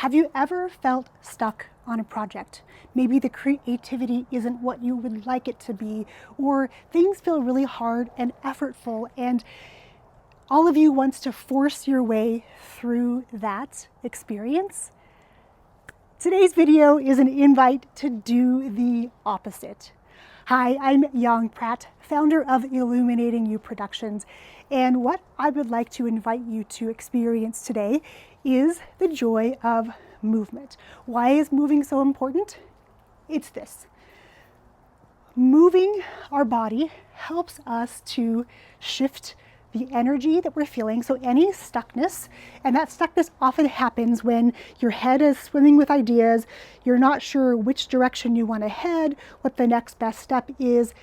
Have you ever felt stuck on a project? Maybe the creativity isn't what you would like it to be, or things feel really hard and effortful, and all of you wants to force your way through that experience? Today's video is an invite to do the opposite. Hi, I'm Yong Pratt, founder of Illuminating You Productions, and what I would like to invite you to experience today is the joy of movement. Why is moving so important? It's this. Moving our body helps us to shift the energy that we're feeling. So any stuckness, and that stuckness often happens when your head is swimming with ideas, you're not sure which direction you want to head, what the next best step is.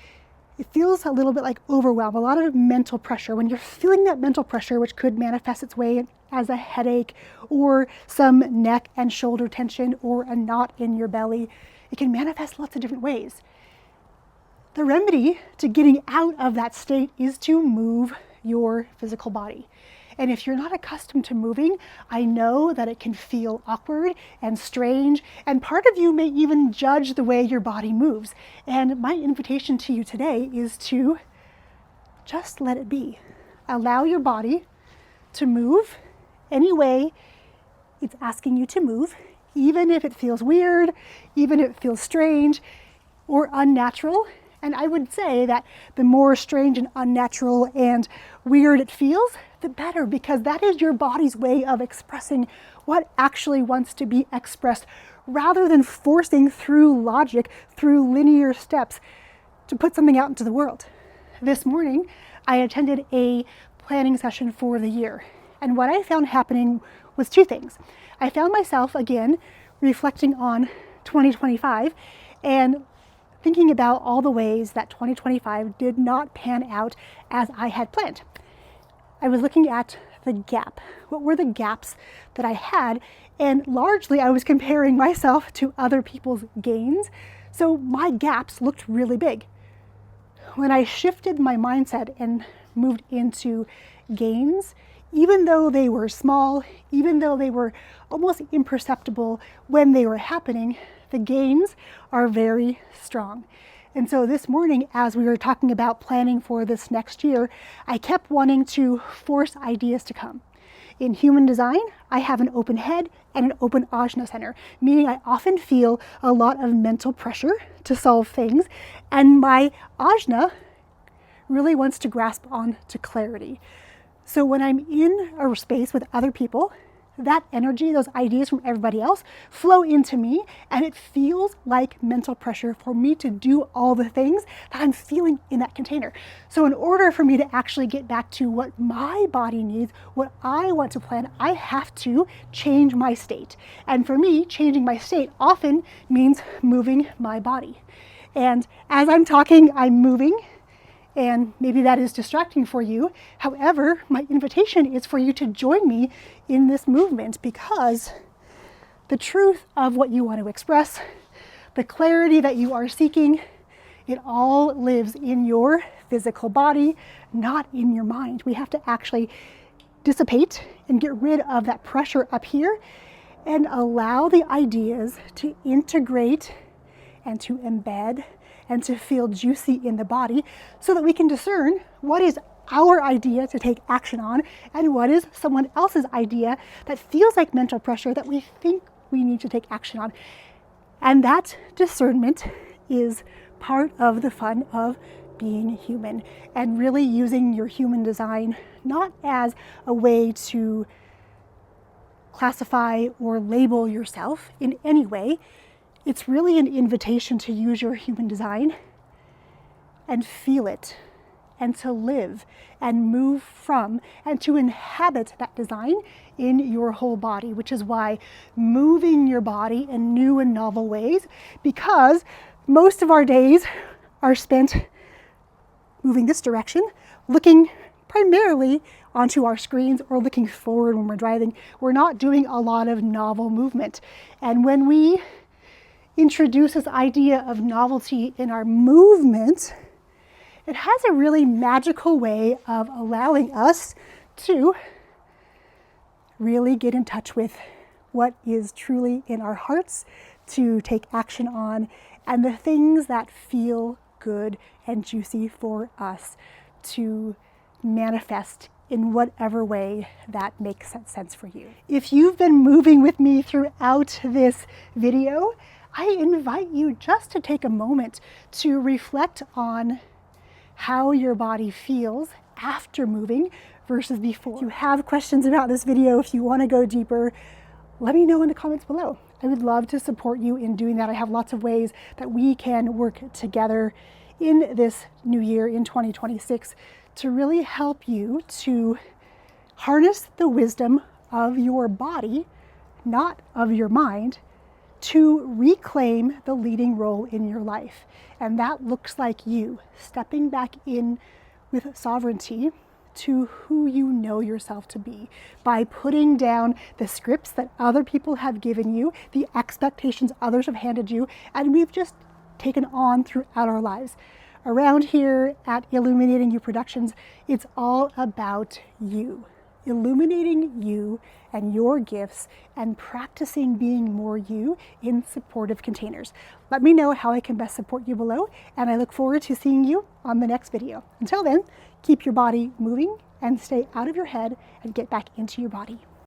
It feels a little bit like overwhelm, a lot of mental pressure. When you're feeling that mental pressure, which could manifest its way as a headache or some neck and shoulder tension or a knot in your belly, it can manifest lots of different ways. The remedy to getting out of that state is to move your physical body. And if you're not accustomed to moving, I know that it can feel awkward and strange, and part of you may even judge the way your body moves. And my invitation to you today is to just let it be. Allow your body to move any way it's asking you to move, even if it feels weird, even if it feels strange or unnatural. And I would say that the more strange and unnatural and weird it feels, the better, because that is your body's way of expressing what actually wants to be expressed, rather than forcing through logic, through linear steps, to put something out into the world. This morning, I attended a planning session for the year. And what I found happening was two things. I found myself, again, reflecting on 2025 and thinking about all the ways that 2025 did not pan out as I had planned. I was looking at the gap. What were the gaps that I had? And largely I was comparing myself to other people's gains. So my gaps looked really big. When I shifted my mindset and moved into gains, even though they were small, even though they were almost imperceptible when they were happening, the gains are very strong. And so this morning, as we were talking about planning for this next year, I kept wanting to force ideas to come. In human design, I have an open head and an open ajna center, meaning I often feel a lot of mental pressure to solve things, and my ajna really wants to grasp on to clarity. So when I'm in a space with other people, that energy, those ideas from everybody else flow into me, and it feels like mental pressure for me to do all the things that I'm feeling in that container. So in order for me to actually get back to what my body needs, what I want to plan, I have to change my state. And for me, changing my state often means moving my body. And as I'm talking, I'm moving. And maybe that is distracting for you. However, my invitation is for you to join me in this movement, because the truth of what you want to express, the clarity that you are seeking, it all lives in your physical body, not in your mind. We have to actually dissipate and get rid of that pressure up here and allow the ideas to integrate and to embed and to feel juicy in the body, so that we can discern what is our idea to take action on and what is someone else's idea that feels like mental pressure that we think we need to take action on. And that discernment is part of the fun of being human, and really using your human design not as a way to classify or label yourself in any way. It's really an invitation to use your human design and feel it, and to live and move from and to inhabit that design in your whole body, which is why moving your body in new and novel ways, because most of our days are spent moving this direction, looking primarily onto our screens or looking forward when we're driving. We're not doing a lot of novel movement. And when we introduce this idea of novelty in our movement, it has a really magical way of allowing us to really get in touch with what is truly in our hearts to take action on, and the things that feel good and juicy for us to manifest in whatever way that makes sense for you. If you've been moving with me throughout this video, I invite you just to take a moment to reflect on how your body feels after moving versus before. If you have questions about this video, if you want to go deeper, let me know in the comments below. I would love to support you in doing that. I have lots of ways that we can work together in this new year, in 2026, to really help you to harness the wisdom of your body, not of your mind, to reclaim the leading role in your life. And that looks like you stepping back in with sovereignty to who you know yourself to be, by putting down the scripts that other people have given you, the expectations others have handed you, and we've just taken on throughout our lives. Around here at Illuminating You Productions, it's all about you. Illuminating you and your gifts and practicing being more you in supportive containers. Let me know how I can best support you below, and I look forward to seeing you on the next video. Until then, keep your body moving and stay out of your head and get back into your body.